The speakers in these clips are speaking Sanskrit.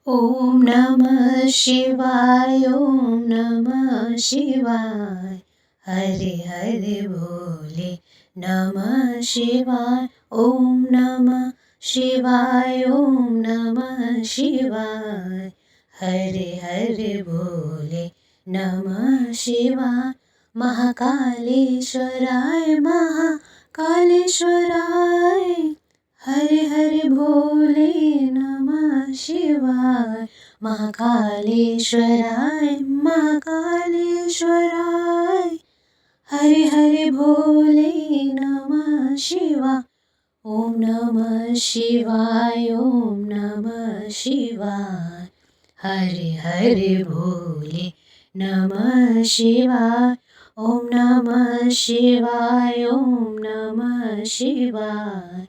ॐ नमः शिवाय ॐ नमः शिवाय हरे हरे बोले नमः शिवाय ॐ नमः शिवाय ॐ नमः शिवाय हरे हरे बोले नमः शिवाय महाकालेश्वराय महाकालेश्वराय हरे हरे भोले नमः शिवाय महाकालेश्वराय महाकालेश्वराय हरे हरे भोले नमः शिवाय ॐ नमः शिवाय ॐ नमः शिवाय हरे हरे भोले नमः शिवाय ॐ नमः शिवाय ॐ नमः शिवाय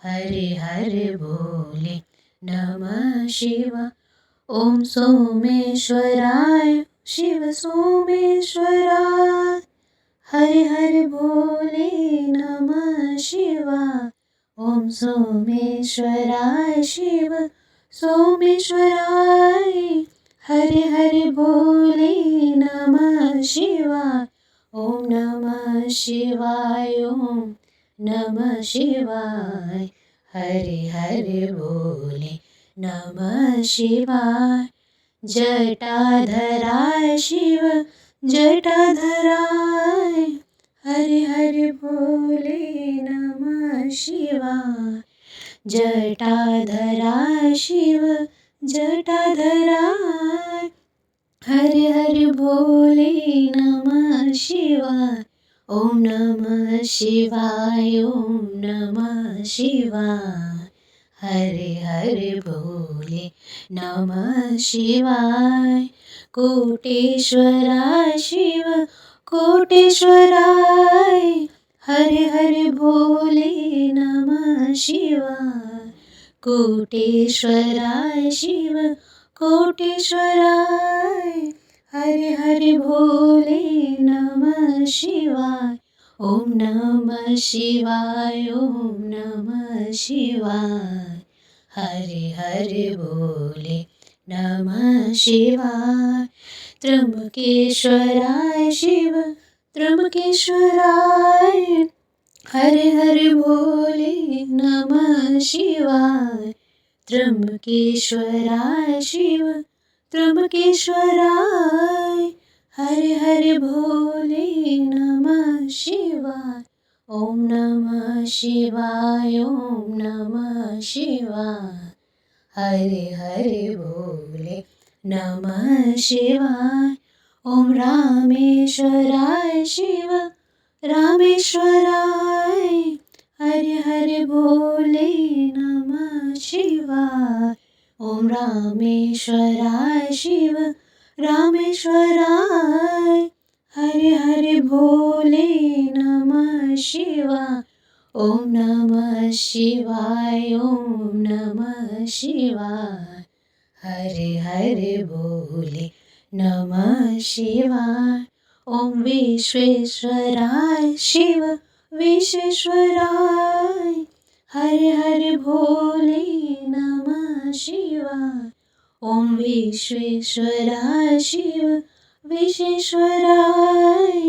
हरे हरे बोले नमः शिवाय ॐ सोमेश्वराय शिव सोमेश्वराय हरे हरे बोले नमः शिवाय ॐ सोमेश्वराय शिव सोमेश्वराय हरे हरे बोले नमः शिवाय ॐ नमः शिवाय ॐ नमः शिवाय हरे हरे बोले नमः शिवाय जटाधराय शिव जटाधराय हरे हरे बोले नमः शिवाय जटाधराय शिव जटाधराय हरे हरे बोले नमः शिवाय ॐ नमः शिवाय ॐ नमः शिवाय हरे हरे बोले नमः शिवाय कोटेश्वराय शिव कोटेश्वराय हरे हरे बोले नमः शिवाय कोटेश्वराय शिव कोटेश्वराय हरे हरे भोले नमः शिवाय ॐ नमः शिवाय ॐ नमः शिवाय हरे हरे बोले नमः शिवाय त्र्यंबकेश्वराय शिव त्र्यंबकेश्वराय हरे हरे बोले नमः शिवाय त्र्यंबकेश्वराय शिव त्र्यंबकेश्वराय हरे हरे भोले नमः शिवाय ॐ नमः शिवाय ॐ नमः शिवाय हरे हरे बोले नमः शिवाय ॐ रामेश्वराय शिव रामेश्वराय हरे हरे बोले नमः शिवाय ॐ रामेश्वराय शिव रामेश्वराय हरे हरे भोले नमः शिवाय ॐ नमः शिवाय ॐ नमः शिवाय हरे हरे बोले नमः शिवाय ॐ विश्वेश्वराय शिव विश्वेश्वराय हरे हरे भोले नमः शिवाय ॐ विश्वेश्वराय शिव विश्वेश्वराय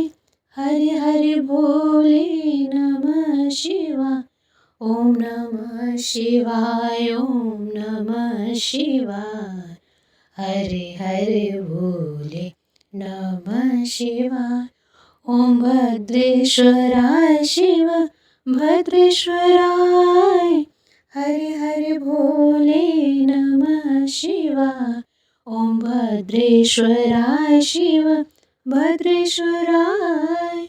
हरे हरे भोले नमः शिवाय ॐ नमः शिवाय ॐ नमः शिवाय हरे हरे बोले नमः शिवाय ॐ भद्रेश्वराय शिव भद्रेश्वराय हरे हरे भोले नमः शिवाय ॐ भद्रेश्वराय शिव भद्रेश्वराय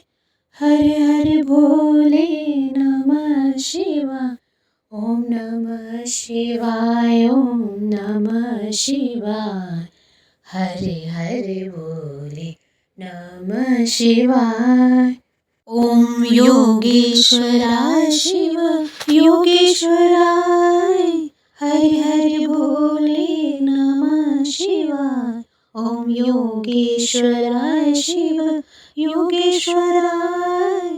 हरे हरे भोले नमः शिवाय ॐ नमः शिवाय ॐ नमः शिवाय हरे हरे बोले नमः शिवाय ॐ योगेश्वराय शिव योगेश्वराय हरे हरे बोले नमः शिवाय ॐ योगेश्वराय शिव योगेश्वराय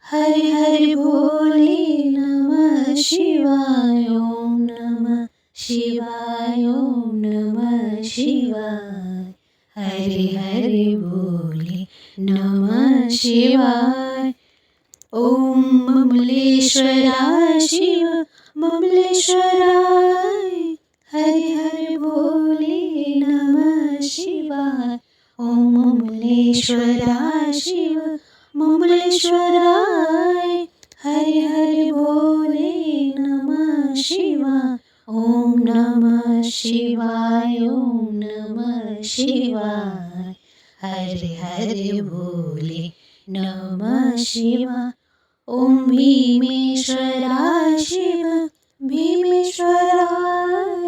हरे हरे भोले नमः शिवाय ॐ नमः शिवाय ॐ नमः शिवाय हरे हरे बोले नमः शिवाय। ॐ ममलेश्वराय शिव ममलेश्वराय हरे हरे बोले नमः शिवाय। ॐ ममलेश्वराय शिव ममलेश्वराय हरे हरे बोले नमः शिवाय। ॐ नमः शिवाय ॐ नमः शिवाय हरे हरे बोले नमः शिवाय। ॐ भीमेश्वराय शिव भीमेश्वराय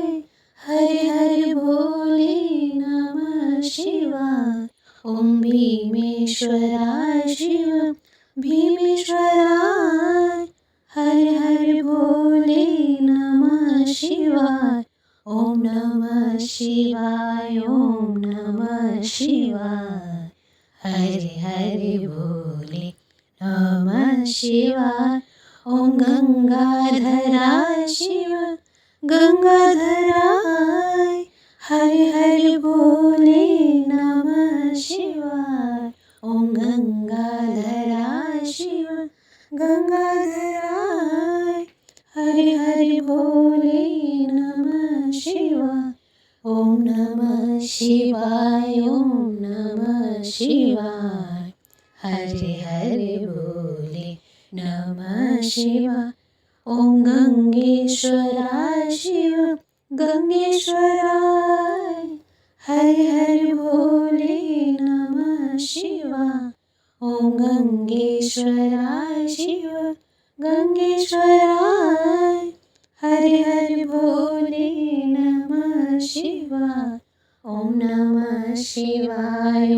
हरे हरे बोले नमः शिवाय। ॐ भीमेश्वराय शिव भीमेश्वराय हरे हरे बोले नमः शिवाय। ॐ नमः शिवाय ॐ नमः शिवाय हरे हरे बोले नमः शिवाय। ॐ गंगाधराय शिव गंगाधराय हरे हरे बोले नमः शिवाय। ॐ गंगाधराय शिव गंगाधराय हरे हरे बोले नमः शिवाय। ॐ नमः शिवाय ॐ नमः शिवाय हरे हरे बोले नमः शिवाय। ॐ गंगेश्वराय शिव गंगेश्वराय हरे हरे बोले नमः शिवाय। ॐ गंगेश्वराय शिव गंगेश्वराय हरे हरे बोले नमः शिवाय। ॐ नमः शिवाय ॐ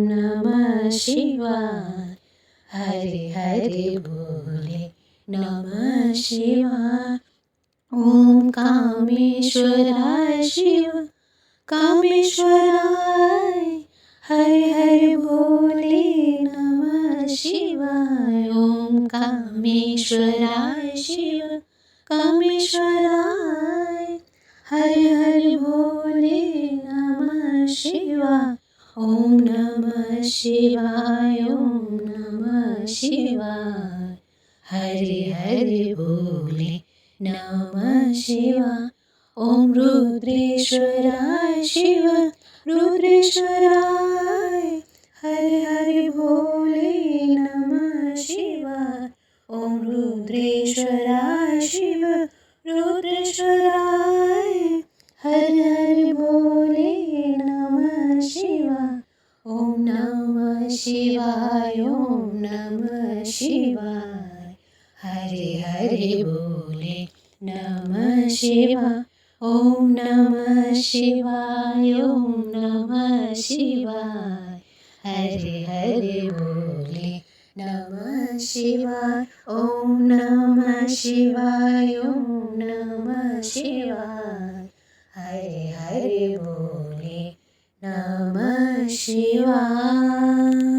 नमः शिवाय हरे हरे बोले नमः शिवाय। ॐ कामेश्वराय शिव कामेश्वराय हरे हरे बोले नमः शिवाय। ॐ कामेश्वराय शिव कामेश्वराय हरे हरे बोले नमः शिवाय। ॐ नमः शिवाय ॐ नमः शिवाय हरे हरे बोले नमः शिवाय। ॐ रुद्रेश्वराय शिव रुद्रेश्वराय हरे हरे बोले नमः शिवाय। ॐ रुद्रेश्वराय शिव रुद्रेश्वराय हरे हरे बोले नमः शिवाय। ॐ नमः शिवाय ॐ नमः शिवाय हरे हरे बोले नमः शिवाय। ॐ नमः शिवाय ॐ नमः शिवाय हरे हरे बोले नमः शिवाय। ॐ नमः शिवाय ॐ नमः शिवाय हरे हरे बोले नमः शिवाय।